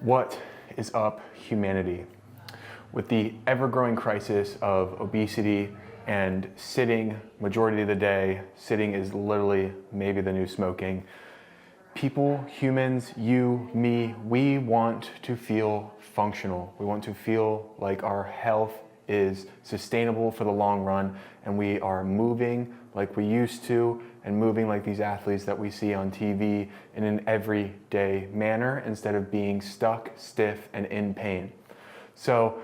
What is up, humanity? With the ever-growing crisis of obesity and sitting majority of the day, sitting is literally maybe the new smoking. People, humans, you, me, we want to feel functional. We want to feel like our health is sustainable for the long run and we are moving like we used to and moving like these athletes that we see on TV in an everyday manner instead of being stuck, stiff, and in pain. So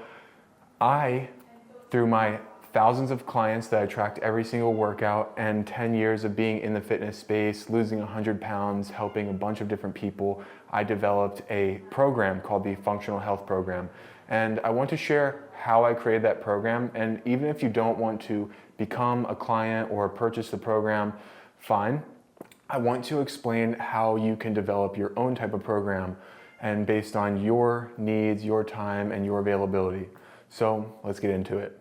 through my thousands of clients that I tracked every single workout and 10 years of being in the fitness space, losing 100 pounds, helping a bunch of different people, I developed a program called the Functional Health Program. And I want to share how I created that program. And even if you don't want to become a client or purchase the program, fine. I want to explain how you can develop your own type of program and based on your needs, your time, and your availability. So let's get into it.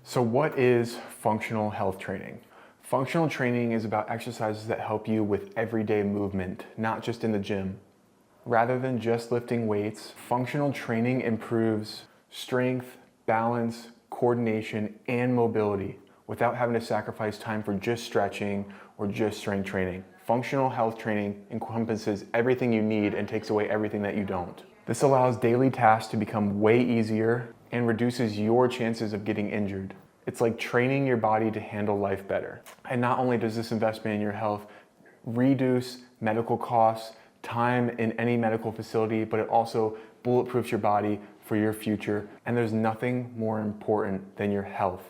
So what is functional health training? Functional training is about exercises that help you with everyday movement, not just in the gym. Rather than just lifting weights, functional training improves strength, balance, coordination, and mobility without having to sacrifice time for just stretching or just strength training. Functional health training encompasses everything you need and takes away everything that you don't. This allows daily tasks to become way easier and reduces your chances of getting injured. It's like training your body to handle life better. And not only does this investment in your health reduce medical costs, time in any medical facility, but it also bulletproofs your body for your future. And there's nothing more important than your health.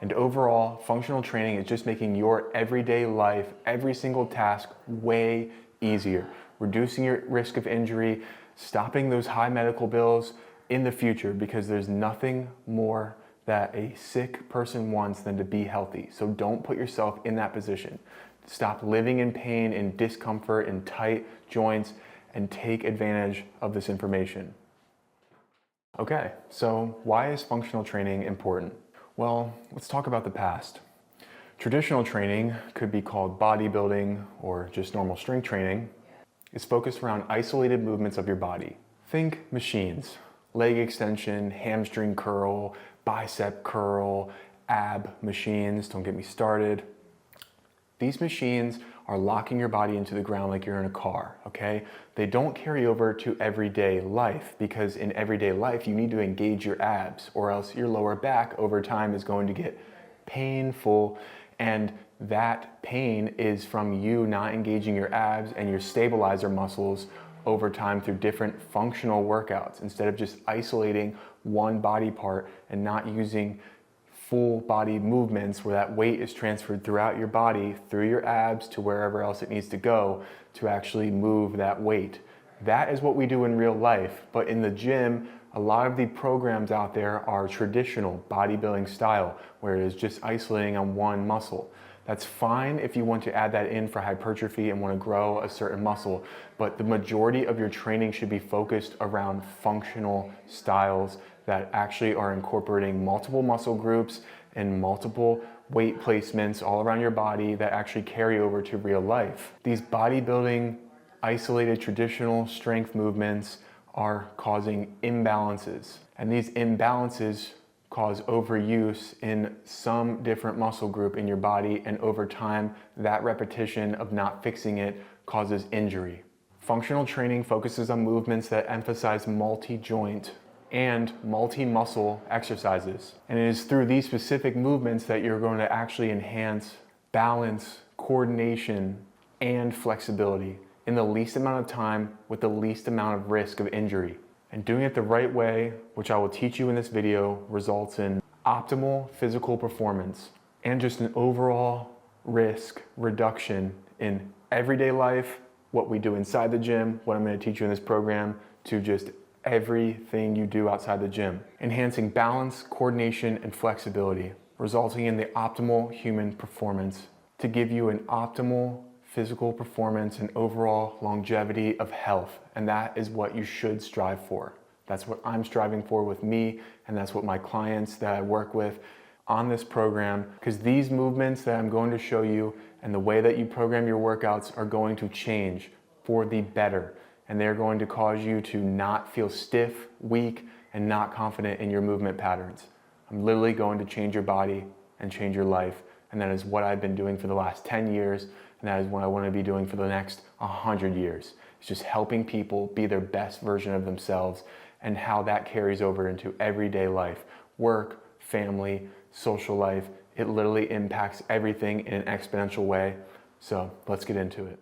And overall, functional training is just making your everyday life, every single task, way easier, reducing your risk of injury, stopping those high medical bills in the future, because there's nothing more that a sick person wants than to be healthy. So don't put yourself in that position. Stop living in pain and discomfort and tight joints and take advantage of this information. Okay, so why is functional training important? Well, let's talk about the past. Traditional training could be called bodybuilding or just normal strength training. It's focused around isolated movements of your body. Think machines, leg extension, hamstring curl, bicep curl, ab machines, don't get me started. These machines are locking your body into the ground like you're in a car, okay? They don't carry over to everyday life because in everyday life you need to engage your abs or else your lower back over time is going to get painful, and that pain is from you not engaging your abs and your stabilizer muscles over time through different functional workouts instead of just isolating one body part and not using full body movements where that weight is transferred throughout your body, through your abs to wherever else it needs to go to actually move that weight. That is what we do in real life, but in the gym, a lot of the programs out there are traditional bodybuilding style, where it is just isolating on one muscle. That's fine if you want to add that in for hypertrophy and want to grow a certain muscle, but the majority of your training should be focused around functional styles that actually are incorporating multiple muscle groups and multiple weight placements all around your body that actually carry over to real life. These bodybuilding, isolated traditional strength movements are causing imbalances, and these imbalances cause overuse in some different muscle group in your body, and over time that repetition of not fixing it causes injury. Functional training focuses on movements that emphasize multi-joint and multi-muscle exercises, and it is through these specific movements that you're going to actually enhance balance, coordination, and flexibility in the least amount of time with the least amount of risk of injury. And doing it the right way, which I will teach you in this video, results in optimal physical performance and just an overall risk reduction in everyday life, what we do inside the gym, what I'm going to teach you in this program, to just everything you do outside the gym. Enhancing balance, coordination, and flexibility, resulting in the optimal human performance to give you an optimal physical performance and overall longevity of health. And that is what you should strive for. That's what I'm striving for with me, and that's what my clients that I work with on this program, because these movements that I'm going to show you and the way that you program your workouts are going to change for the better. and they're going to cause you to not feel stiff, weak, and not confident in your movement patterns. I'm literally going to change your body and change your life, and that is what I've been doing for the last 10 years, and that is what I want to be doing for the next 100 years. It's just helping people be their best version of themselves, and how that carries over into everyday life, work, family, social life. It literally impacts everything in an exponential way. So let's get into it.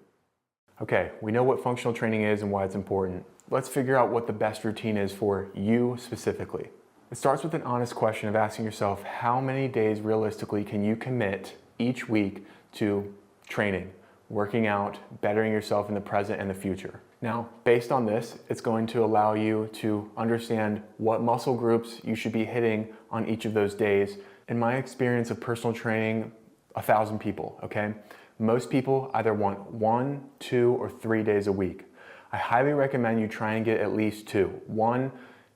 Okay, we know what functional training is and why it's important. Let's figure out what the best routine is for you specifically. It starts with an honest question of asking yourself, how many days realistically can you commit each week to training, working out, bettering yourself in the present and the future? Now, based on this, it's going to allow you to understand what muscle groups you should be hitting on each of those days. In my experience of personal training, 1,000 people, okay? Most people either want 1, 2, or 3 days a week. I highly recommend you try and get at least 2. 1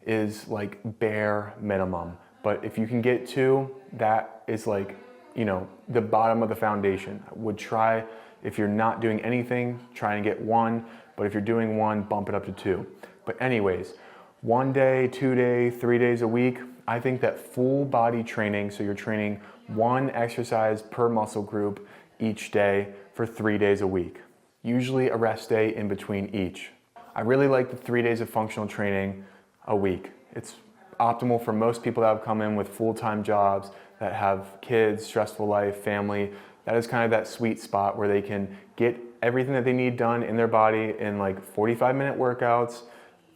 is like bare minimum, but if you can get 2, that is like, the bottom of the foundation. I would try, if you're not doing anything, try and get 1, but if you're doing 1, bump it up to 2. But anyways, 1 day, 2 days, 3 days a week, I think that full body training, so you're training 1 exercise per muscle group each day for 3 days a week. Usually a rest day in between each. I really like the 3 days of functional training a week. It's optimal for most people that have come in with full-time jobs, that have kids, stressful life, family. That is kind of that sweet spot where they can get everything that they need done in their body in like 45-minute workouts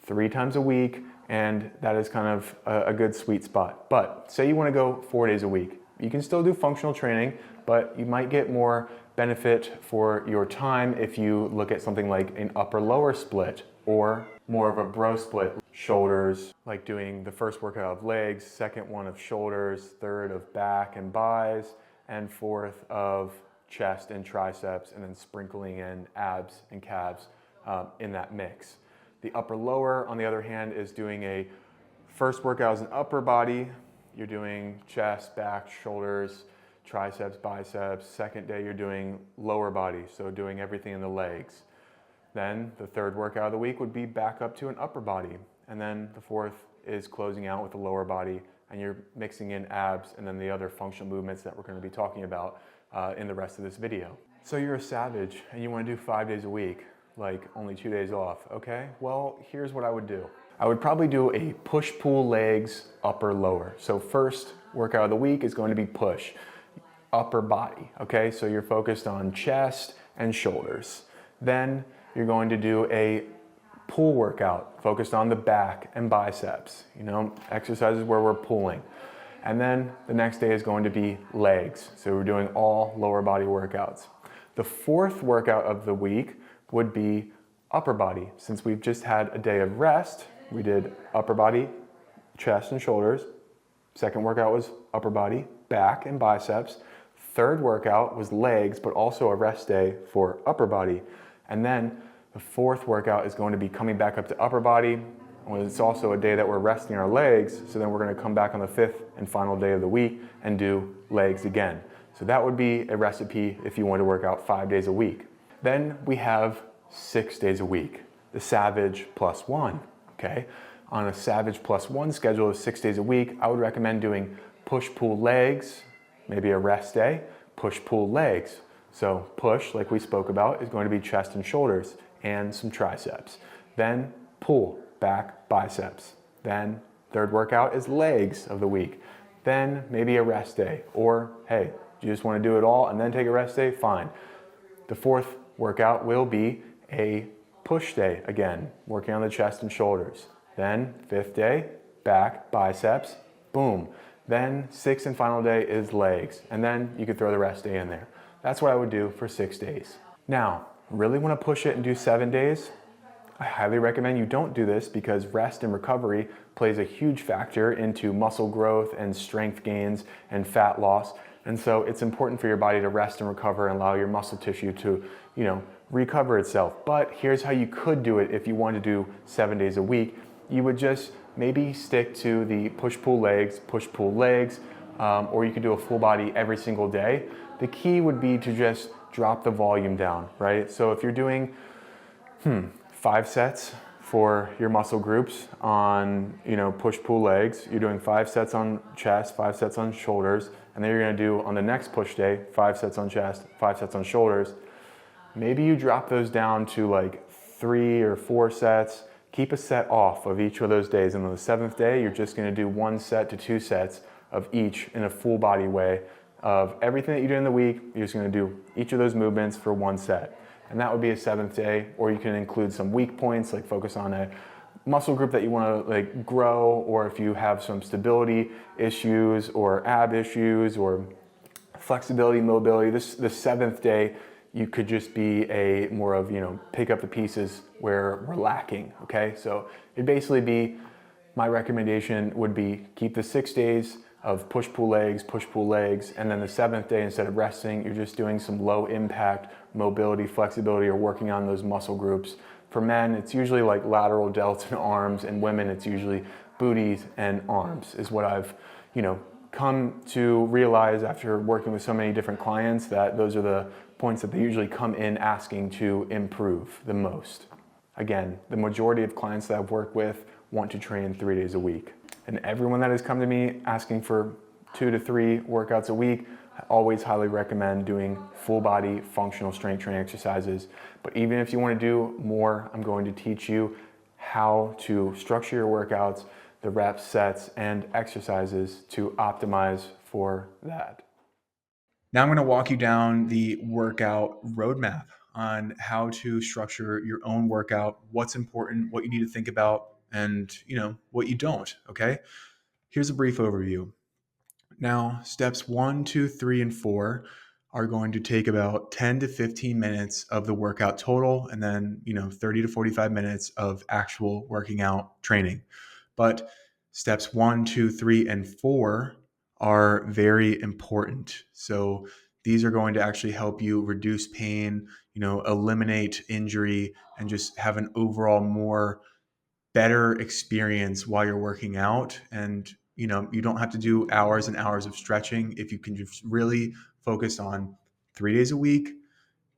3 times a week, and that is kind of a good sweet spot. But say you want to go 4 days a week. You can still do functional training, but you might get more benefit for your time if you look at something like an upper-lower split, or more of a bro split. Shoulders, like doing the first workout of legs, second one of shoulders, third of back and buys, and fourth of chest and triceps, and then sprinkling in abs and calves in that mix. The upper-lower, on the other hand, is doing a first workout as an upper body. You're doing chest, back, shoulders, triceps, biceps. Second day, you're doing lower body, so doing everything in the legs. Then the third workout of the week would be back up to an upper body. And then the fourth is closing out with the lower body, and you're mixing in abs and then the other functional movements that we're going to be talking about in the rest of this video. So you're a savage and you want to do 5 days a week, like only 2 days off, okay? Well, here's what I would do. I would probably do a push-pull legs, upper-lower. So first workout of the week is going to be push, upper body, okay? So you're focused on chest and shoulders. Then you're going to do a pull workout focused on the back and biceps, exercises where we're pulling. And then the next day is going to be legs. So we're doing all lower body workouts. The fourth workout of the week would be upper body. Since we've just had a day of rest, we did upper body, chest and shoulders. Second workout was upper body, back and biceps. Third workout was legs, but also a rest day for upper body. And then the fourth workout is going to be coming back up to upper body. It's also a day that we're resting our legs, so then we're going to come back on the 5th and final day of the week and do legs again. So that would be a recipe if you want to work out 5 days a week. Then we have 6 days a week, the Savage +1, okay? On a Savage +1 schedule of 6 days a week, I would recommend doing push-pull legs, maybe a rest day, push-pull legs. So push, like we spoke about, is going to be chest and shoulders and some triceps. Then pull, back, biceps. Then third workout is legs of the week. Then maybe a rest day, or hey, you just want to do it all and then take a rest day, fine. The fourth workout will be a push day again, working on the chest and shoulders. Then 5th day, back, biceps, boom. Then 6th and final day is legs, and then you could throw the rest day in there. That's what I would do for 6 days. Now, really want to push it and do 7 days? I highly recommend you don't do this because rest and recovery plays a huge factor into muscle growth and strength gains and fat loss. And so it's important for your body to rest and recover and allow your muscle tissue to, recover itself. But here's how you could do it if you want to do 7 days a week. You would just maybe stick to the push-pull legs, or you could do a full body every single day. The key would be to just drop the volume down, right? So if you're doing 5 sets for your muscle groups on, push-pull legs. You're doing 5 sets on chest, 5 sets on shoulders, and then you're gonna do on the next push day, 5 sets on chest, 5 sets on shoulders. Maybe you drop those down to like 3 or 4 sets. Keep a set off of each of those days. And on the 7th day, you're just gonna do 1 set to 2 sets of each in a full body way of everything that you do in the week. You're just gonna do each of those movements for 1 set. And that would be a 7th day, or you can include some weak points, like focus on a muscle group that you wanna grow, or if you have some stability issues or ab issues or flexibility, mobility. The 7th day, you could just be a more of, pick up the pieces where we're lacking, okay? So it'd basically be, my recommendation would be keep the 6 days of push-pull legs, and then the 7th day, instead of resting, you're just doing some low impact mobility, flexibility, or working on those muscle groups. For men, it's usually like lateral delts and arms, and women, it's usually booties and arms is what I've, come to realize after working with so many different clients, that those are the points that they usually come in asking to improve the most. Again, the majority of clients that I've worked with want to train 3 days a week. And everyone that has come to me asking for 2 to 3 workouts a week, I always highly recommend doing full body functional strength training exercises. But even if you want to do more, I'm going to teach you how to structure your workouts, the reps, sets, and exercises to optimize for that. Now I'm going to walk you down the workout roadmap on how to structure your own workout, what's important, what you need to think about, and what you don't, okay? Here's a brief overview. Now, steps 1, 2, 3, and 4 are going to take about 10 to 15 minutes of the workout total, and then 30 to 45 minutes of actual working out training. But steps 1, 2, 3, and 4 are very important. So these are going to actually help you reduce pain, eliminate injury, and just have an overall more better experience while you're working out. And you don't have to do hours and hours of stretching if you can just really focus on 3 days a week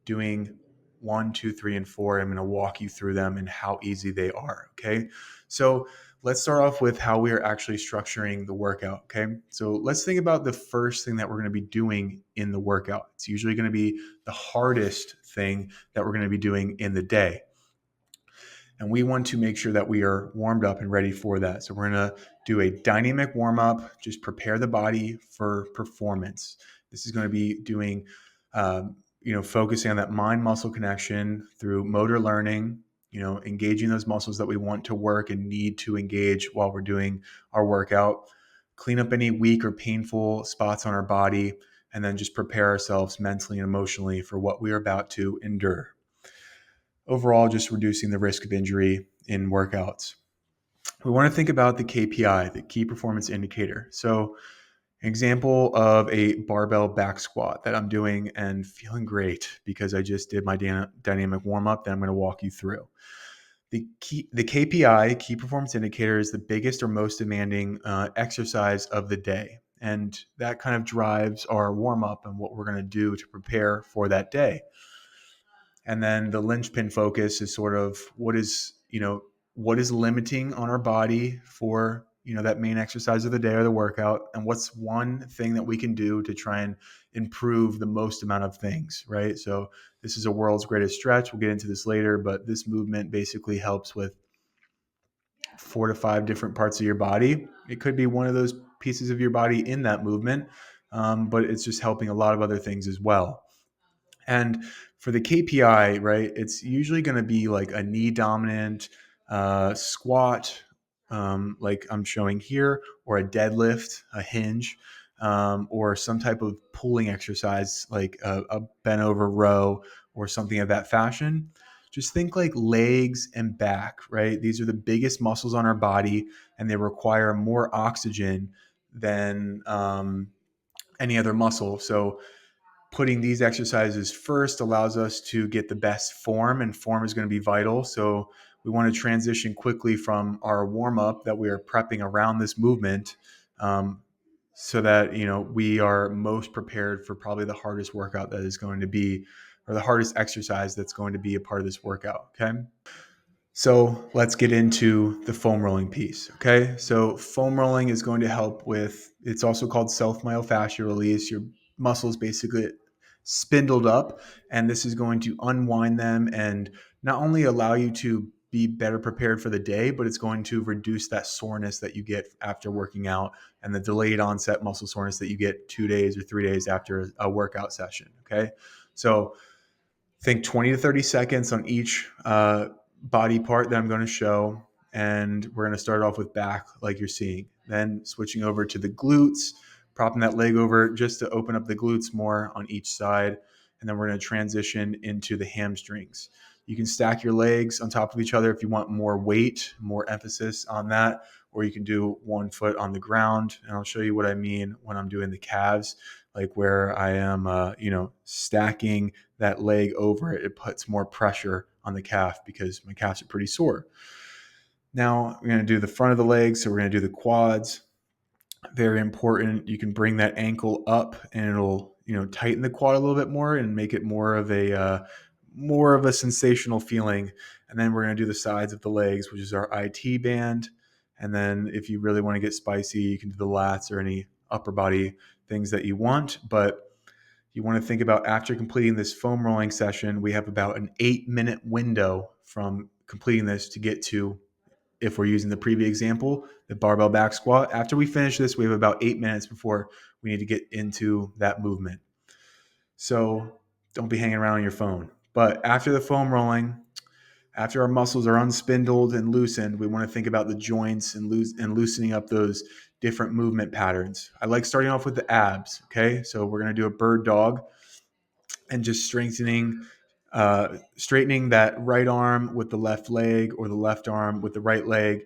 doing 1, 2, 3, and 4. I'm going to walk you through them and how easy they are. Okay. So let's start off with how we are actually structuring the workout. Okay. So let's think about the first thing that we're going to be doing in the workout. It's usually going to be the hardest thing that we're going to be doing in the day. And we want to make sure that we are warmed up and ready for that. So we're going to do a dynamic warm up, just prepare the body for performance. This is going to be doing, focusing on that mind muscle connection through motor learning, engaging those muscles that we want to work and need to engage while we're doing our workout, clean up any weak or painful spots on our body, and then just prepare ourselves mentally and emotionally for what we are about to endure. Overall, just reducing the risk of injury in workouts. We want to think about the KPI, the key performance indicator. So example of a barbell back squat that I'm doing and feeling great because I just did my dynamic warm-up that I'm going to walk you through. The KPI, key performance indicator, is the biggest or most demanding exercise of the day. And that kind of drives our warm-up and what we're going to do to prepare for that day. And then the linchpin focus is sort of what is limiting on our body for, that main exercise of the day or the workout, and what's one thing that we can do to try and improve the most amount of things, right? So this is a world's greatest stretch. We'll get into this later, but this movement basically helps with 4 to 5 different parts of your body. It could be one of those pieces of your body in that movement, but it's just helping a lot of other things as well. And for the KPI, right, it's usually going to be like a knee dominant squat, like I'm showing here, or a deadlift, a hinge, or some type of pulling exercise like a bent over row or something of that fashion. Just think like legs and back, right? These are the biggest muscles on our body, and they require more oxygen than any other muscle. So putting these exercises first allows us to get the best form, and form is going to be vital. So we want to transition quickly from our warm up that we are prepping around this movement, so that we are most prepared for probably the hardest workout that is going to be, or the hardest exercise that's going to be a part of this workout. Okay. So let's get into the foam rolling piece. Okay. So foam rolling is going to help with, it's also called self myofascial release. Your muscles basically spindled up, and this is going to unwind them and not only allow you to be better prepared for the day, but it's going to reduce that soreness that you get after working out and the delayed onset muscle soreness that you get 2 days or 3 days after a workout session. Okay. So think 20 to 30 seconds on each body part that I'm going to show. And we're going to start off with back, like you're seeing. Then switching over to the glutes, propping that leg over just to open up the glutes more on each side. And then we're going to transition into the hamstrings. You can stack your legs on top of each other if you want more weight, more emphasis on that, or you can do one foot on the ground. And I'll show you what I mean when I'm doing the calves, like where I am, stacking that leg over it. It puts more pressure on the calf because my calves are pretty sore. Now we're going to do the front of the legs. So we're going to do the quads. Very important. You can bring that ankle up and it'll, tighten the quad a little bit more and make it more of a sensational feeling. And then we're going to do the sides of the legs, which is our IT band. And then if you really want to get spicy, you can do the lats or any upper body things that you want. But you want to think about, after completing this foam rolling session, we have about an 8-minute window from completing this to get to, if we're using the previous example, the barbell back squat. After we finish this, we have about 8 minutes before we need to get into that movement. So don't be hanging around on your phone. But after the foam rolling, after our muscles are unspindled and loosened, we want to think about the joints and loosening up those different movement patterns. I like starting off with the abs. Okay, so we're going to do a bird dog and just straightening that right arm with the left leg or the left arm with the right leg.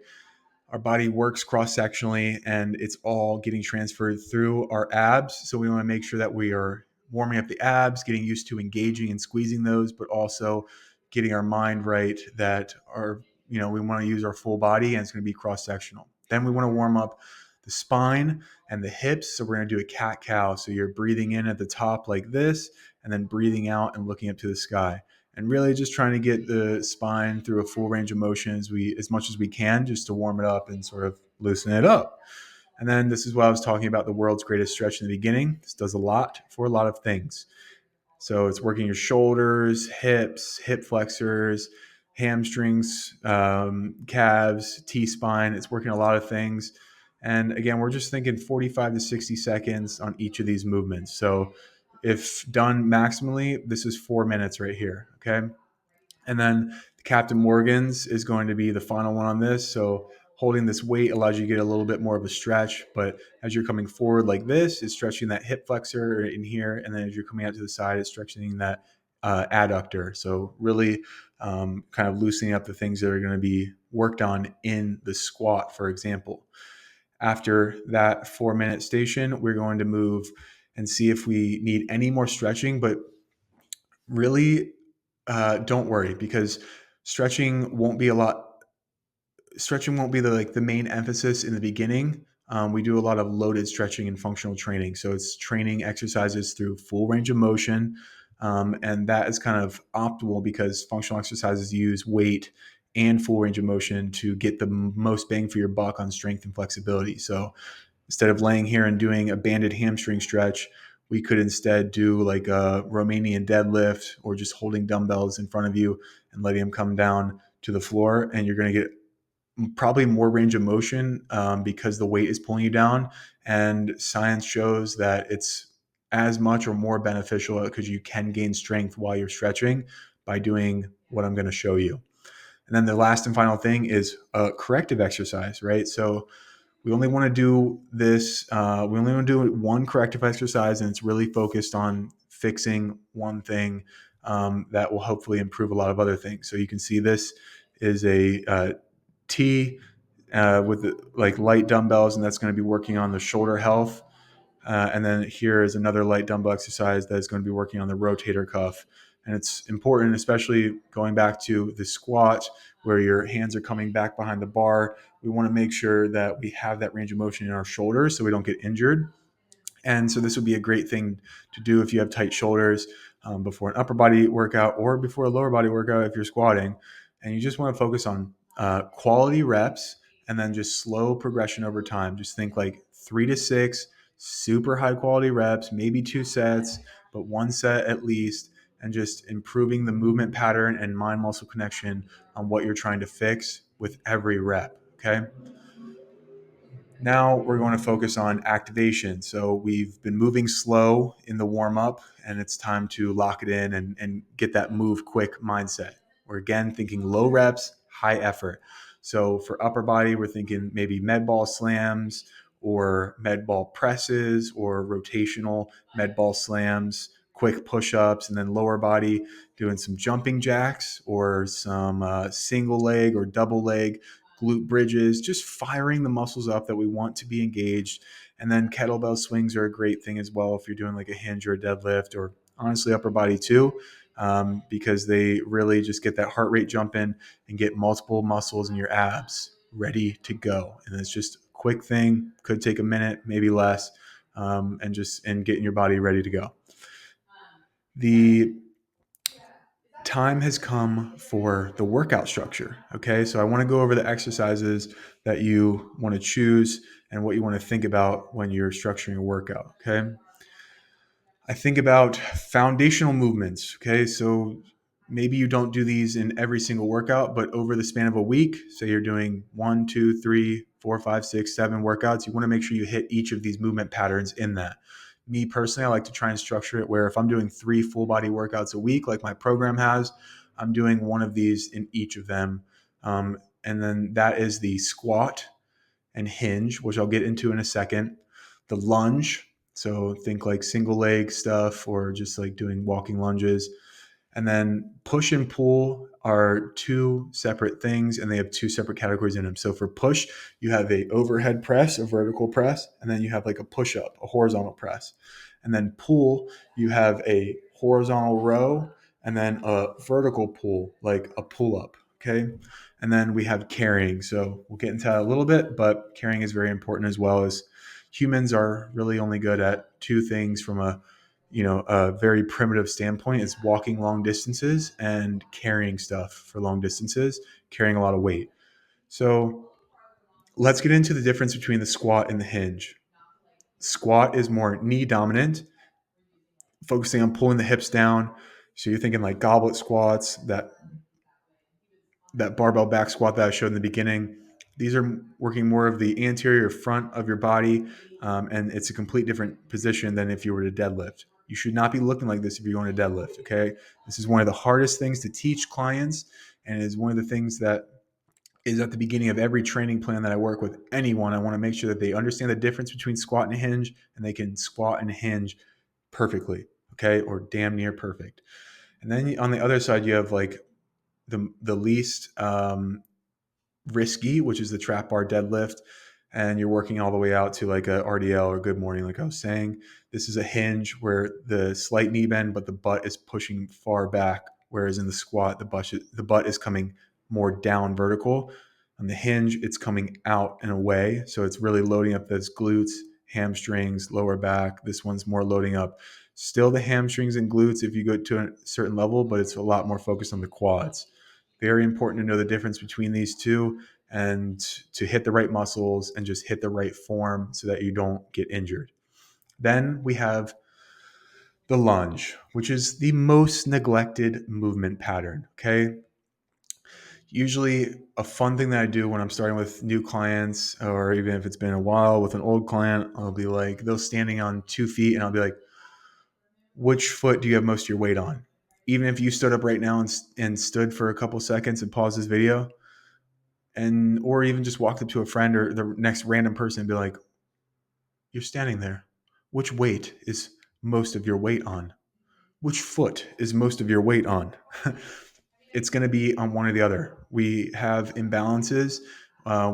Our body works cross sectionally and it's all getting transferred through our abs. So we want to make sure that we are warming up the abs, getting used to engaging and squeezing those, but also getting our mind right that we want to use our full body and it's going to be cross sectional. Then we want to warm up the spine and the hips. So we're going to do a cat cow. So you're breathing in at the top like this and then breathing out and looking up to the sky, and really just trying to get the spine through a full range of motion as much as we can, just to warm it up and sort of loosen it up. And then this is what I was talking about, the world's greatest stretch in the beginning. This does a lot for a lot of things. So it's working your shoulders, hips, hip flexors, hamstrings, calves, T-spine. It's working a lot of things. And again, we're just thinking 45 to 60 seconds on each of these movements. So if done maximally, this is 4 minutes right here. Okay. And then Captain Morgan's is going to be the final one on this. So holding this weight allows you to get a little bit more of a stretch, but as you're coming forward like this, it's stretching that hip flexor in here. And then as you're coming out to the side, it's stretching that adductor. So really kind of loosening up the things that are going to be worked on in the squat, for example. After that 4-minute station, we're going to move and see if we need any more stretching, but really don't worry, because stretching won't be a lot. Stretching won't be the main emphasis in the beginning. We do a lot of loaded stretching and functional training, so it's training exercises through full range of motion, and that is kind of optimal because functional exercises use weight and full range of motion to get the most bang for your buck on strength and flexibility. So instead of laying here and doing a banded hamstring stretch, we could instead do like a Romanian deadlift or just holding dumbbells in front of you and letting them come down to the floor. And you're going to get probably more range of motion because the weight is pulling you down. And science shows that it's as much or more beneficial because you can gain strength while you're stretching by doing what I'm going to show you. And then the last and final thing is a corrective exercise, right? So we only want to do this. We only want to do one corrective exercise, and it's really focused on fixing one thing that will hopefully improve a lot of other things. So you can see this is a T with like light dumbbells, and that's going to be working on the shoulder health. And then here is another light dumbbell exercise that is going to be working on the rotator cuff. And it's important, especially going back to the squat where your hands are coming back behind the bar. We want to make sure that we have that range of motion in our shoulders so we don't get injured. And so this would be a great thing to do if you have tight shoulders before an upper body workout or before a lower body workout if you're squatting. And you just want to focus on quality reps and then just slow progression over time. Just think like 3 to 6 super high quality reps, maybe 2 sets, but 1 set at least, and just improving the movement pattern and mind muscle connection on what you're trying to fix with every rep. Okay. Now we're going to focus on activation. So we've been moving slow in the warm up, and it's time to lock it in and get that move quick mindset. We're again thinking low reps, high effort. So for upper body, we're thinking maybe med ball slams or med ball presses or rotational med ball slams, quick push ups, and then lower body doing some jumping jacks or some single leg or double leg glute bridges, just firing the muscles up that we want to be engaged. And then kettlebell swings are a great thing as well if you're doing like a hinge or a deadlift, or honestly upper body too, because they really just get that heart rate jumping and get multiple muscles in your abs ready to go. And it's just a quick thing, could take a minute, maybe less, and getting your body ready to go. The time has come for the workout structure. Okay. So I want to go over the exercises that you want to choose and what you want to think about when you're structuring a workout. Okay. I think about foundational movements. Okay. So maybe you don't do these in every single workout, but over the span of a week, say you're doing 1, 2, 3, 4, 5, 6, 7 workouts, you want to make sure you hit each of these movement patterns in that. Me personally, I like to try and structure it where if I'm doing 3 full body workouts a week, like my program has, I'm doing one of these in each of them. And then that is the squat and hinge, which I'll get into in a second. The lunge, so think like single leg stuff or just like doing walking lunges. And then push and pull are two separate things, and they have two separate categories in them. So for push, you have a overhead press, a vertical press, and then you have like a push up, a horizontal press. And then pull, you have a horizontal row and then a vertical pull, like a pull up. Okay. And then we have carrying. So we'll get into that a little bit, but carrying is very important as well. As humans are really only good at two things from a very primitive standpoint. It's walking long distances and carrying stuff for long distances, carrying a lot of weight. So let's get into the difference between the squat and the hinge. Squat is more knee dominant, focusing on pulling the hips down. So you're thinking like goblet squats, that barbell back squat that I showed in the beginning. These are working more of the anterior front of your body, and it's a complete different position than if you were to deadlift. You should not be looking like this if you're going to deadlift, okay? This is one of the hardest things to teach clients, and is one of the things that is at the beginning of every training plan that I work with anyone. I want to make sure that they understand the difference between squat and hinge, and they can squat and hinge perfectly, okay, or damn near perfect. And then on the other side, you have like the least risky, which is the trap bar deadlift, and you're working all the way out to like a RDL or good morning, like I was saying. This is a hinge where the slight knee bend, but the butt is pushing far back, whereas in the squat, the butt is coming more down vertical. On the hinge, it's coming out and away, so it's really loading up those glutes, hamstrings, lower back. This one's more loading up still the hamstrings and glutes if you go to a certain level, but it's a lot more focused on the quads. Very important to know the difference between these two and to hit the right muscles and just hit the right form so that you don't get injured. Then we have the lunge, which is the most neglected movement pattern. Okay. Usually, a fun thing that I do when I'm starting with new clients, or even if it's been a while with an old client, I'll be like, they're standing on 2 feet, and I'll be like, which foot do you have most of your weight on? Even if you stood up right now and stood for a couple seconds and paused this video, and or even just walked up to a friend or the next random person and be like, you're standing there. Which weight is most of your weight on? Which foot is most of your weight on? It's going to be on one or the other. We have imbalances.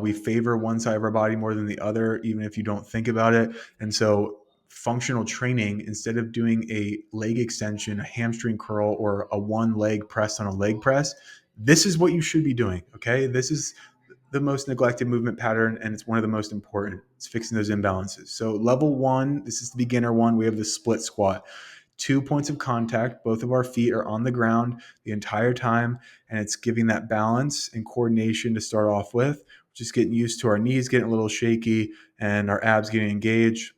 We favor one side of our body more than the other, even if you don't think about it. And so functional training, instead of doing a leg extension, a hamstring curl, or a one leg press on a leg press, this is what you should be doing. Okay. This is the most neglected movement pattern, and it's one of the most important. It's fixing those imbalances. So level one, this is the beginner one. We have the split squat. 2 points of contact. Both of our feet are on the ground the entire time, and it's giving that balance and coordination to start off with. Just getting used to our knees getting a little shaky and our abs getting engaged.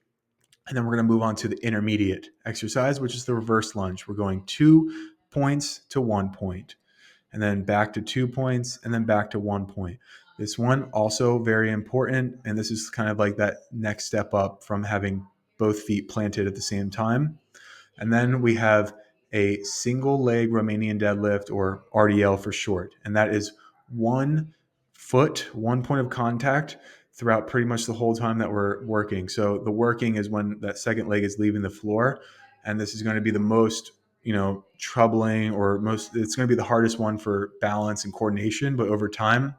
And then we're going to move on to the intermediate exercise, which is the reverse lunge. We're going 2 points to 1 point, and then back to 2 points, and then back to 1 point. This one also very important, and this is kind of like that next step up from having both feet planted at the same time. And then we have a single leg Romanian deadlift, or RDL for short. And that is 1 foot, 1 point of contact throughout pretty much the whole time that we're working. So the working is when that second leg is leaving the floor. And this is going to be the most, troubling, or it's going to be the hardest one for balance and coordination. But over time,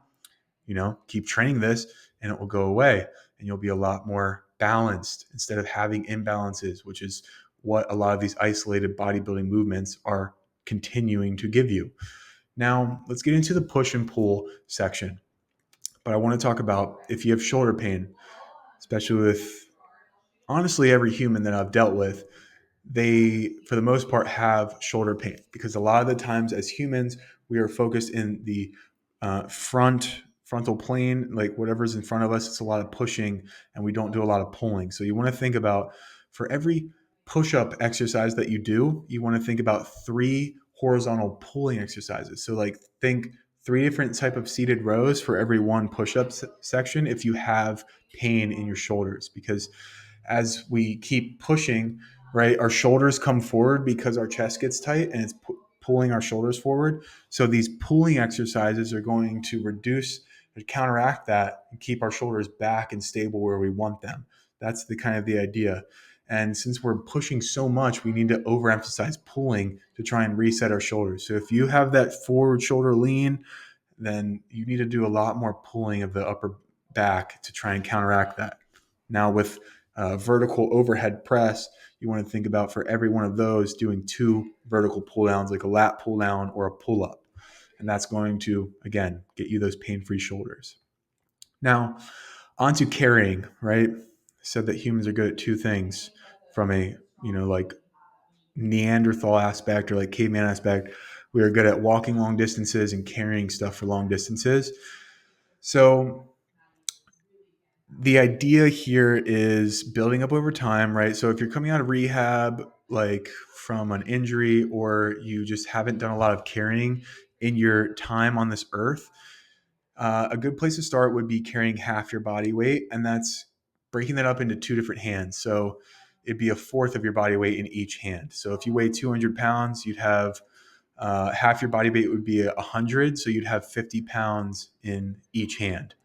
keep training this and it will go away, and you'll be a lot more balanced instead of having imbalances, which is what a lot of these isolated bodybuilding movements are continuing to give you. Now, let's get into the push and pull section. But I want to talk about if you have shoulder pain, especially with honestly every human that I've dealt with, they, for the most part, have shoulder pain because a lot of the times as humans, we are focused in the frontal plane, like whatever's in front of us. It's a lot of pushing and we don't do a lot of pulling. So you want to think about, for every push-up exercise that you do, you want to think about 3 horizontal pulling exercises. So like think 3 different type of seated rows for every 1 push-up section if you have pain in your shoulders, because as we keep pushing, right, our shoulders come forward because our chest gets tight and it's pulling our shoulders forward. So these pulling exercises are going to reduce and counteract that and keep our shoulders back and stable where we want them. That's the kind of the idea. And since we're pushing so much, we need to overemphasize pulling to try and reset our shoulders. So if you have that forward shoulder lean, then you need to do a lot more pulling of the upper back to try and counteract that. Now with vertical overhead press, you want to think about for every one of those doing 2 vertical pull downs, like a lat pull down or a pull up. And that's going to, again, get you those pain-free shoulders. Now, onto carrying, right? I said that humans are good at 2 things from a, like Neanderthal aspect or like caveman aspect. We are good at walking long distances and carrying stuff for long distances. So the idea here is building up over time, right? So if you're coming out of rehab, like from an injury, or you just haven't done a lot of carrying in your time on this earth, a good place to start would be carrying half your body weight, and that's breaking that up into 2 different hands. So it'd be a fourth of your body weight in each hand. So if you weigh 200 pounds, you'd have half your body weight would be 100, so you'd have 50 pounds in each hand.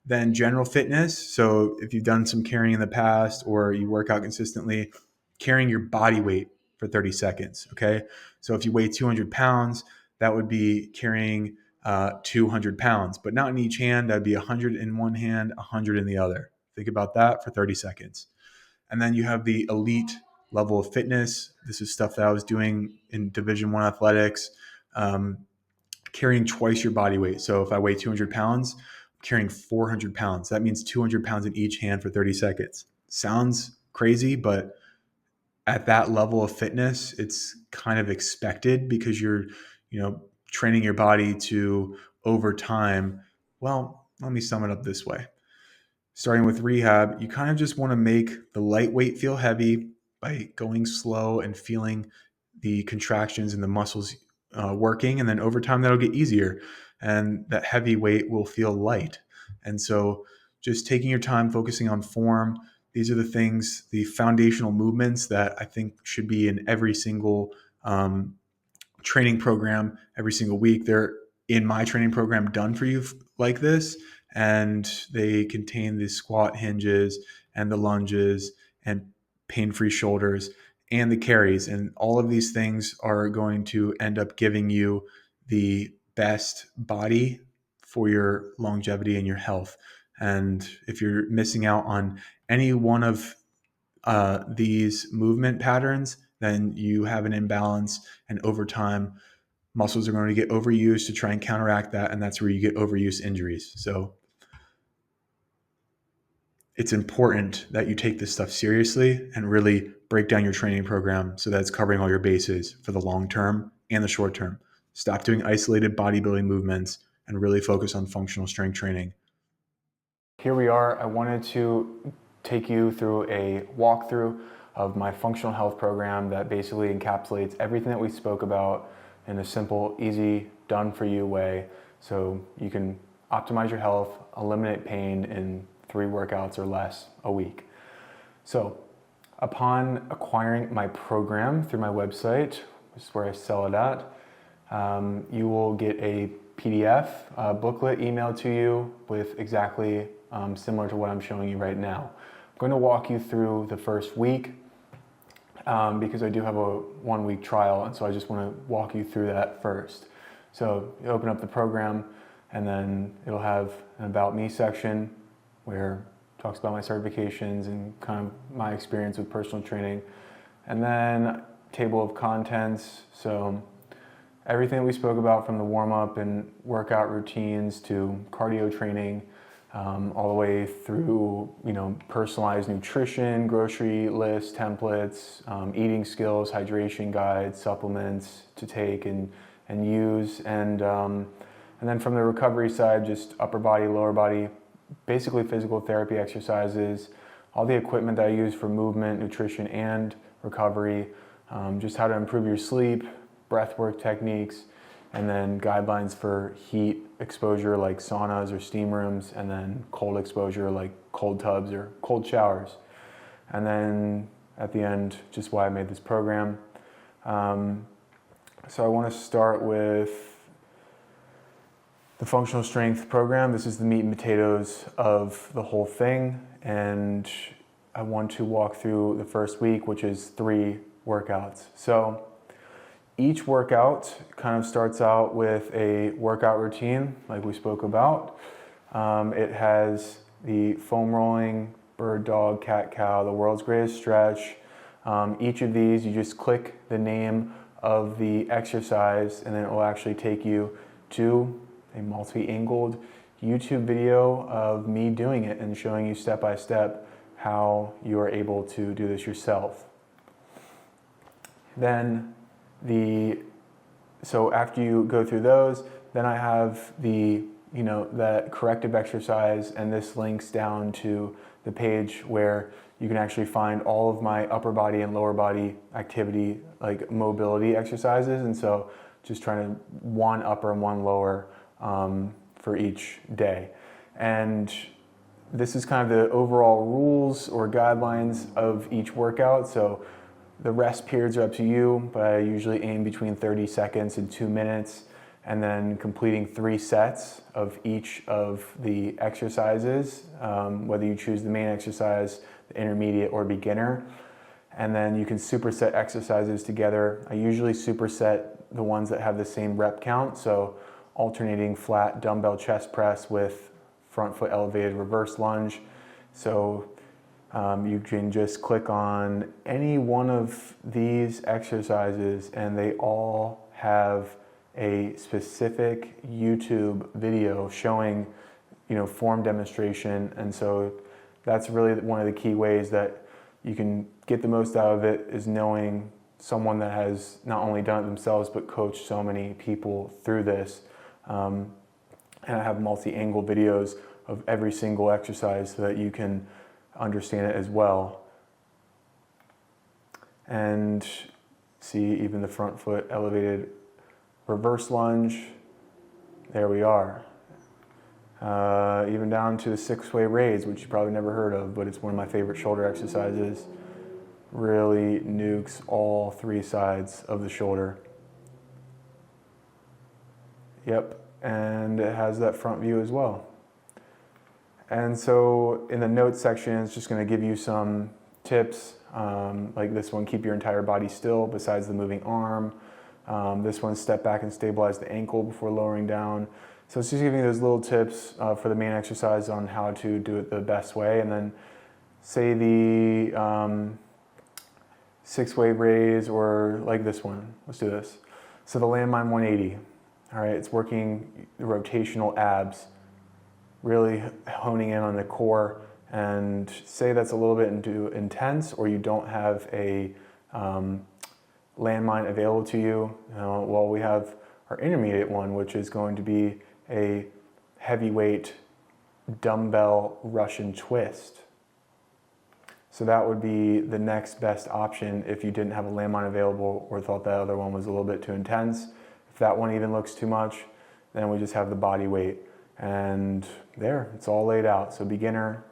Then general fitness. So if you've done some carrying in the past or you work out consistently, carrying your body weight for 30 seconds. Okay. So if you weigh 200 pounds, that would be carrying 200 pounds, but not in each hand. That'd be 100 in one hand, 100 in the other. Think about that for 30 seconds. And then you have the elite level of fitness. This is stuff that I was doing in Division I athletics, carrying twice your body weight. So if I weigh 200 pounds, I'm carrying 400 pounds. That means 200 pounds in each hand for 30 seconds. Sounds crazy, but at that level of fitness, it's kind of expected because you're, training your body to, over time. Well, let me sum it up this way. Starting with rehab, you kind of just want to make the lightweight feel heavy by going slow and feeling the contractions in the muscles working. And then over time, that'll get easier. And that heavy weight will feel light. And so just taking your time, focusing on form. These are the things, the foundational movements that I think should be in every single training program every single week. They're in my training program done for you like this, and they contain the squat hinges and the lunges and pain-free shoulders and the carries, and all of these things are going to end up giving you the best body for your longevity and your health. And if you're missing out on any one of these movement patterns, then you have an imbalance, and over time muscles are going to get overused to try and counteract that, and that's where you get overuse injuries. So it's important that you take this stuff seriously and really break down your training program so that it's covering all your bases for the long term and the short term. Stop doing isolated bodybuilding movements and really focus on functional strength training. Here we are. I wanted to take you through a walkthrough of my functional health program that basically encapsulates everything that we spoke about in a simple, easy, done for you way, so you can optimize your health, eliminate pain in 3 workouts or less a week. So upon acquiring my program through my website, which is where I sell it at, you will get a PDF booklet emailed to you with exactly similar to what I'm showing you right now. I'm going to walk you through the first week because I do have a 1-week trial, and so I just want to walk you through that first. So you open up the program, and then it'll have an About Me section where it talks about my certifications and kind of my experience with personal training. And then table of contents, so everything we spoke about from the warm-up and workout routines to cardio training, all the way through, personalized nutrition, grocery list templates, eating skills, hydration guides, supplements to take and use, and then from the recovery side, just upper body, lower body, basically physical therapy exercises, all the equipment that I use for movement, nutrition, and recovery, just how to improve your sleep, breath work techniques, and then guidelines for heat exposure like saunas or steam rooms, and then cold exposure like cold tubs or cold showers. And then at the end, just why I made this program. So I want to start with the functional strength program. This is the meat and potatoes of the whole thing, and I want to walk through the first week, which is 3 workouts. So each workout kind of starts out with a workout routine like we spoke about. It has the foam rolling, bird dog, cat cow, the world's greatest stretch. Each of these, you just click the name of the exercise, and then it will actually take you to a multi-angled YouTube video of me doing it and showing you step by step how you are able to do this yourself. Then so after you go through those, then I have that corrective exercise, and this links down to the page where you can actually find all of my upper body and lower body activity, like mobility exercises. And so just trying to 1 upper and 1 lower for each day. And this is kind of the overall rules or guidelines of each workout. So the rest periods are up to you, but I usually aim between 30 seconds and 2 minutes, and then completing 3 sets of each of the exercises, whether you choose the main exercise, the intermediate, or beginner. And then you can superset exercises together. I usually superset the ones that have the same rep count, so alternating flat dumbbell chest press with front foot elevated reverse lunge. So you can just click on any one of these exercises, and they all have a specific YouTube video showing, form demonstration. And so that's really one of the key ways that you can get the most out of it, is knowing someone that has not only done it themselves but coached so many people through this. And I have multi-angle videos of every single exercise so that you can understand it as well. And see even the front foot elevated reverse lunge. There we are. Even down to the 6-way raise, which you probably never heard of, but it's one of my favorite shoulder exercises. Really nukes all 3 sides of the shoulder. Yep, and it has that front view as well. And so in the notes section, it's just going to give you some tips, like this one, keep your entire body still besides the moving arm. This one, step back and stabilize the ankle before lowering down. So it's just giving you those little tips for the main exercise on how to do it the best way. And then say the 6-way raise, or like this one. Let's do this. So the landmine 180. All right, it's working the rotational abs, really honing in on the core And say that's a little bit too intense, or you don't have a landmine available to you. Well, we have our intermediate one, which is going to be a heavyweight dumbbell Russian twist. So that would be the next best option if you didn't have a landmine available or thought that other one was a little bit too intense. If that one even looks too much, then we just have the body weight. And there, it's all laid out. So beginner,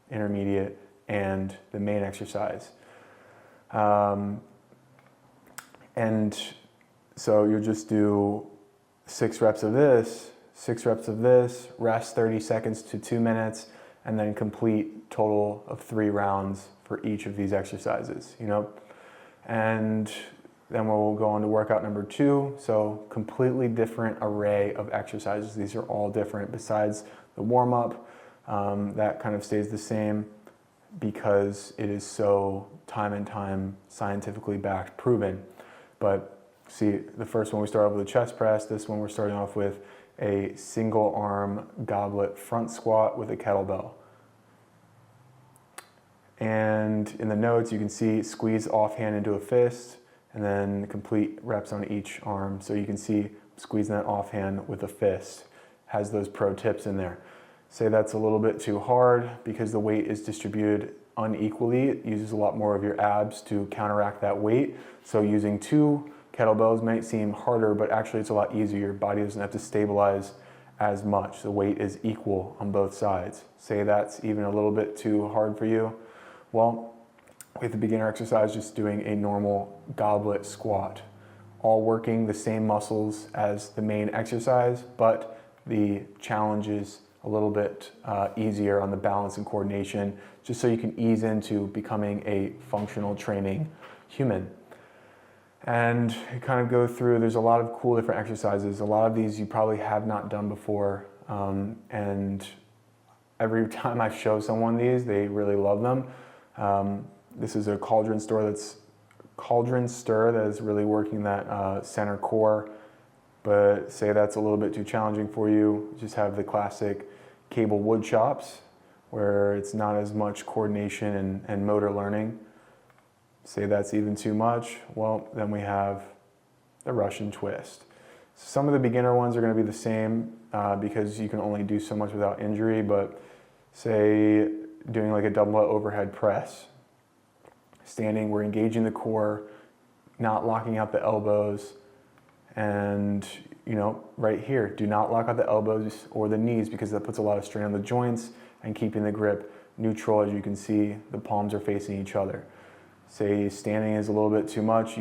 intermediate, and the main exercise. And so you'll just do 6 reps of this, 6 reps of this, rest 30 seconds to 2 minutes, and then complete total of 3 rounds for each of these exercises, And then we'll go on to workout number 2. So completely different array of exercises. These are all different besides the warm-up. That kind of stays the same because it is so time and time scientifically backed, proven. But see, the first one we start off with a chest press. This one we're starting off with a single arm goblet front squat with a kettlebell. And in the notes, you can see squeeze offhand into a fist and then complete reps on each arm. So you can see squeezing that offhand with a fist has those pro tips in there. Say that's a little bit too hard because the weight is distributed unequally. It uses a lot more of your abs to counteract that weight. So using 2 kettlebells might seem harder, but actually it's a lot easier. Your body doesn't have to stabilize as much. The weight is equal on both sides. Say that's even a little bit too hard for you. Well, with the beginner exercise, just doing a normal goblet squat, all working the same muscles as the main exercise, but the challenge is a little bit easier on the balance and coordination, just so you can ease into becoming a functional training human. And kind of go through, there's a lot of cool different exercises. A lot of these you probably have not done before. And every time I show someone these, they really love them. This is a cauldron stir that is really working that center core. But say that's a little bit too challenging for you, just have the classic cable wood chops where it's not as much coordination and motor learning. Say that's even too much, well, then we have the Russian twist. Some of the beginner ones are going to be the same because you can only do so much without injury, but say doing like a dumbbell overhead press. Standing, we're engaging the core, not locking out the elbows, and right here, do not lock out the elbows or the knees because that puts a lot of strain on the joints and keeping the grip neutral. As you can see, the palms are facing each other. Say standing is a little bit too much,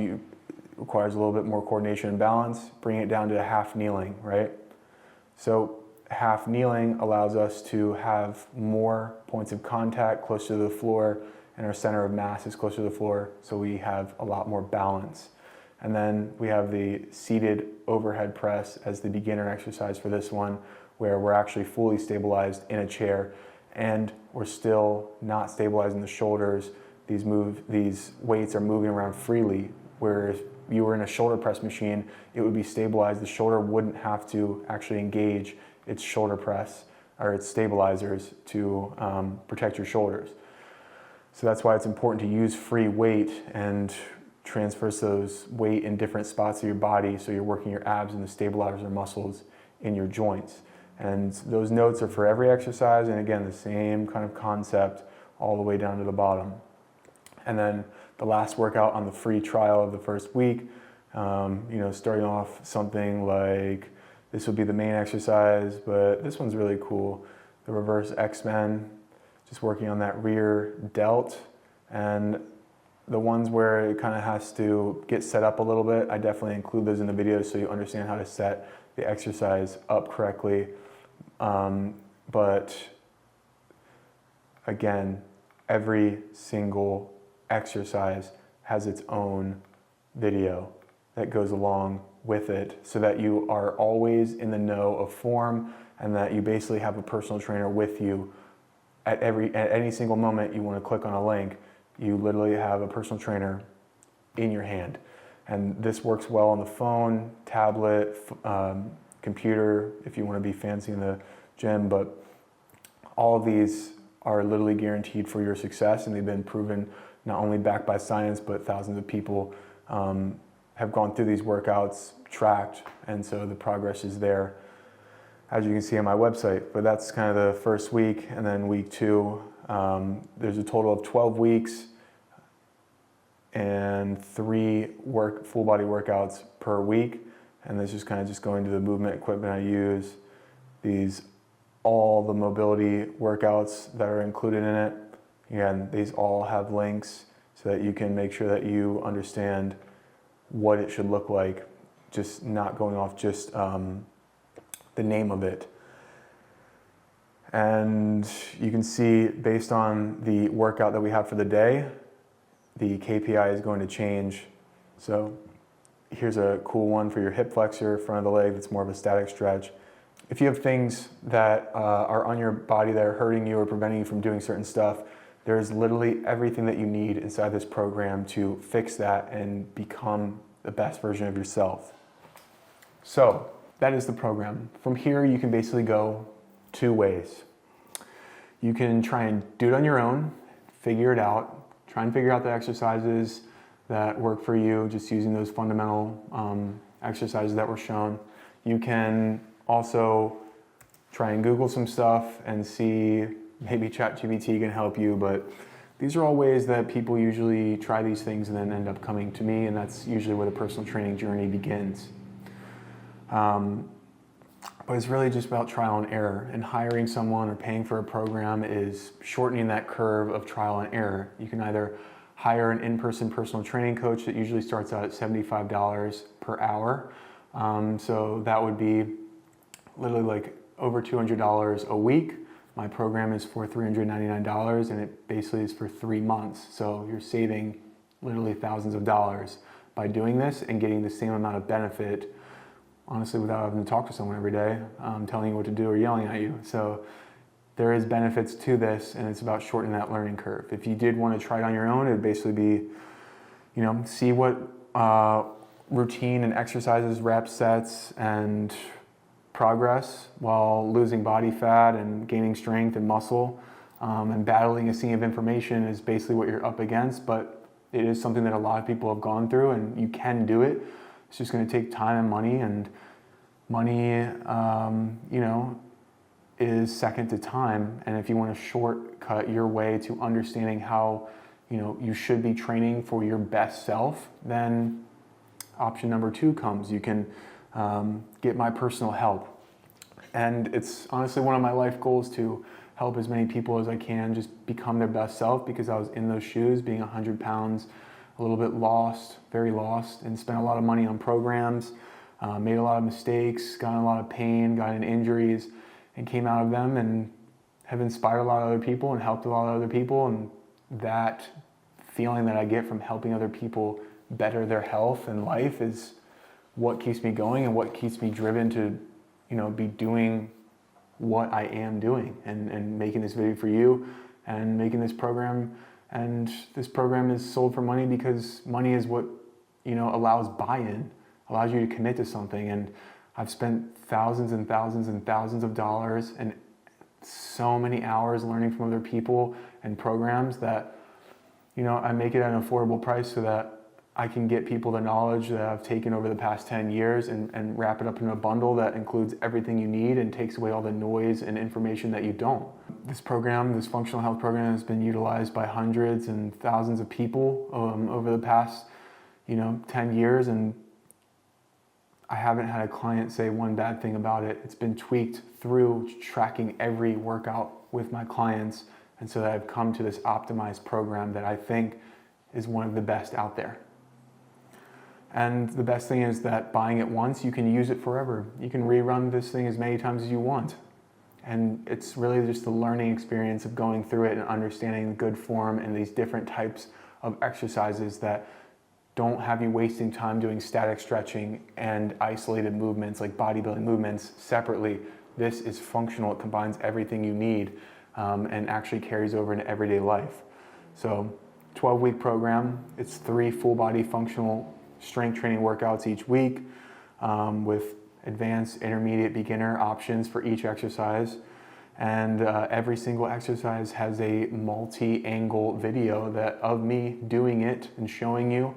requires a little bit more coordination and balance, bring it down to half kneeling, right? So half kneeling allows us to have more points of contact closer to the floor, and our center of mass is closer to the floor, so we have a lot more balance. And then we have the seated overhead press as the beginner exercise for this one, where we're actually fully stabilized in a chair and we're still not stabilizing the shoulders. These weights are moving around freely, where if you were in a shoulder press machine, it would be stabilized. The shoulder wouldn't have to actually engage its shoulder press or its stabilizers to protect your shoulders. So that's why it's important to use free weight and transfer those weight in different spots of your body so you're working your abs and the stabilizer muscles in your joints. And those notes are for every exercise, and again, the same kind of concept all the way down to the bottom. And then the last workout on the free trial of the first week, starting off something like, this would be the main exercise, but this one's really cool. The reverse X-Men, just working on that rear delt, and the ones where it kind of has to get set up a little bit, I definitely include those in the video so you understand how to set the exercise up correctly. But again, every single exercise has its own video that goes along with it so that you are always in the know of form and that you basically have a personal trainer with you at any single moment you want to click on a link. You literally have a personal trainer in your hand. And this works well on the phone, tablet, computer, if you want to be fancy in the gym. But all of these are literally guaranteed for your success, and they've been proven not only backed by science, but thousands of people have gone through these workouts, tracked, and so the progress is there, as you can see on my website. But that's kind of the first week, and then week 2, there's a total of 12 weeks and 3 full body workouts per week. And this is kind of just going to the movement equipment I use, all the mobility workouts that are included in it. Again, these all have links so that you can make sure that you understand what it should look like, just not going off just the name of it. And you can see based on the workout that we have for the day, the KPI is going to change. So here's a cool one for your hip flexor, front of the leg, that's more of a static stretch. If you have things that are on your body that are hurting you or preventing you from doing certain stuff, there's literally everything that you need inside this program to fix that and become the best version of yourself. So that is the program. From here, you can basically go 2 ways. You can try and do it on your own, figure it out, try and figure out the exercises that work for you, just using those fundamental exercises that were shown. You can also try and Google some stuff and see, maybe ChatGPT can help you, but these are all ways that people usually try these things and then end up coming to me, and that's usually where the personal training journey begins. But it's really just about trial and error, and hiring someone or paying for a program is shortening that curve of trial and error. You can either hire an in-person personal training coach that usually starts out at $75 per hour. So that would be literally like over $200 a week. My program is for $399, and it basically is for 3 months. So you're saving literally thousands of dollars by doing this and getting the same amount of benefit, honestly, without having to talk to someone every day, telling you what to do or yelling at you. So there is benefits to this, and it's about shortening that learning curve. If you did want to try it on your own, it would basically be, see what routine and exercises, reps, sets, and progress while losing body fat and gaining strength and muscle, and battling a sea of information is basically what you're up against. But it is something that a lot of people have gone through, and you can do it. It's just going to take time and money, and money, is second to time. And if you want to shortcut your way to understanding how, you should be training for your best self, then option number 2 comes. You can get my personal help. And it's honestly one of my life goals to help as many people as I can just become their best self, because I was in those shoes, being 100 pounds, a little bit lost, very lost, and spent a lot of money on programs, made a lot of mistakes, got in a lot of pain, got in injuries, and came out of them and have inspired a lot of other people and helped a lot of other people. And that feeling that I get from helping other people better their health and life is what keeps me going and what keeps me driven to, be doing what I am doing and making this video for you and making this program. And this program is sold for money because money is what, allows buy-in, allows you to commit to something. And I've spent thousands and thousands and thousands of dollars and so many hours learning from other people and programs that, I make it at an affordable price so that I can get people the knowledge that I've taken over the past 10 years and wrap it up in a bundle that includes everything you need and takes away all the noise and information that you don't. This program, this functional health program, has been utilized by hundreds and thousands of people over the past, 10 years, and I haven't had a client say one bad thing about it. It's been tweaked through tracking every workout with my clients, and so that I've come to this optimized program that I think is one of the best out there. And the best thing is that buying it once, you can use it forever. You can rerun this thing as many times as you want. And it's really just the learning experience of going through it and understanding the good form and these different types of exercises that don't have you wasting time doing static stretching and isolated movements like bodybuilding movements separately. This is functional. It combines everything you need and actually carries over into everyday life. So 12-week program. It's 3 full body functional strength training workouts each week with advanced, intermediate, beginner options for each exercise. And every single exercise has a multi-angle video of me doing it and showing you,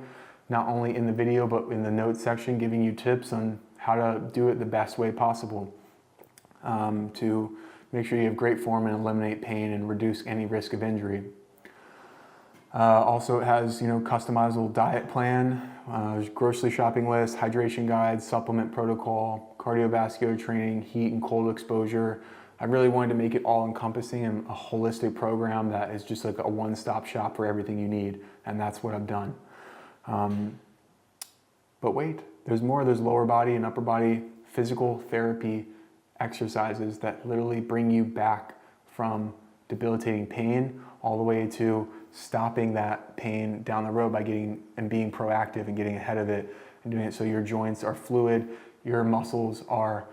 not only in the video, but in the notes section, giving you tips on how to do it the best way possible to make sure you have great form and eliminate pain and reduce any risk of injury. Also, it has customizable diet plan, grocery shopping list, hydration guides, supplement protocol, cardiovascular training, heat and cold exposure. I really wanted to make it all encompassing and a holistic program that is just like a one-stop shop for everything you need, and that's what I've done. But wait, there's more. There's lower body and upper body physical therapy exercises that literally bring you back from debilitating pain all the way to stopping that pain down the road by being proactive and getting ahead of it and doing it so your joints are fluid, your muscles are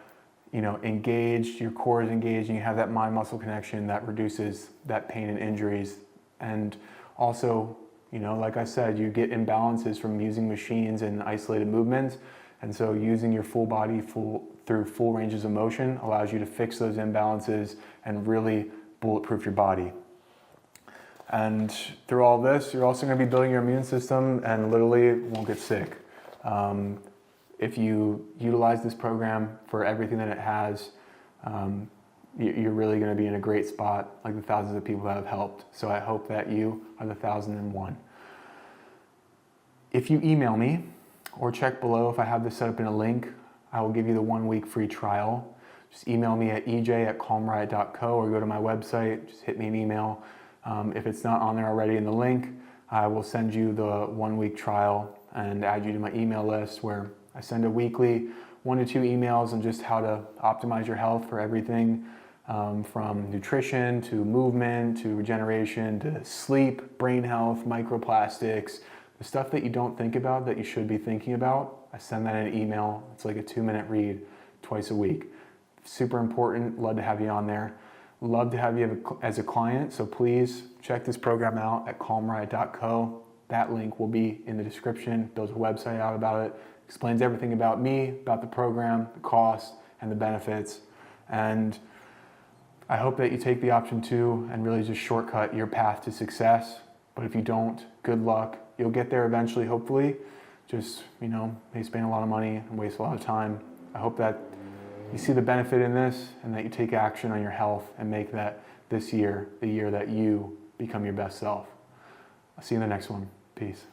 engaged, your core is engaged, and you have that mind-muscle connection that reduces that pain and injuries. And also, like I said, you get imbalances from using machines and isolated movements. And so using your full body through full ranges of motion allows you to fix those imbalances and really bulletproof your body. And through all this, you're also going to be building your immune system and literally won't get sick. If you utilize this program for everything that it has, you're really going to be in a great spot, like the thousands of people that have helped. So I hope that you are the 1,001. If you email me or check below if I have this set up in a link, I will give you the 1-week free trial. Just email me at ej@calmriot.co or go to my website, just hit me an email. If it's not on there already in the link, I will send you the 1-week trial and add you to my email list where I send a weekly 1 to 2 emails on just how to optimize your health for everything from nutrition to movement to regeneration to sleep, brain health, microplastics, the stuff that you don't think about that you should be thinking about. I send that in an email. It's like a 2-minute read twice a week. Super important. Love to have you on there. Love to have you as a client. So please check this program out at calmriot.co. That link will be in the description. Builds a website out about it. Explains everything about me, about the program, the cost, and the benefits. And I hope that you take the option too and really just shortcut your path to success. But if you don't, good luck. You'll get there eventually, hopefully. Just, may spend a lot of money and waste a lot of time. I hope that you see the benefit in this and that you take action on your health and make that this year the year that you become your best self. I'll see you in the next one. Peace.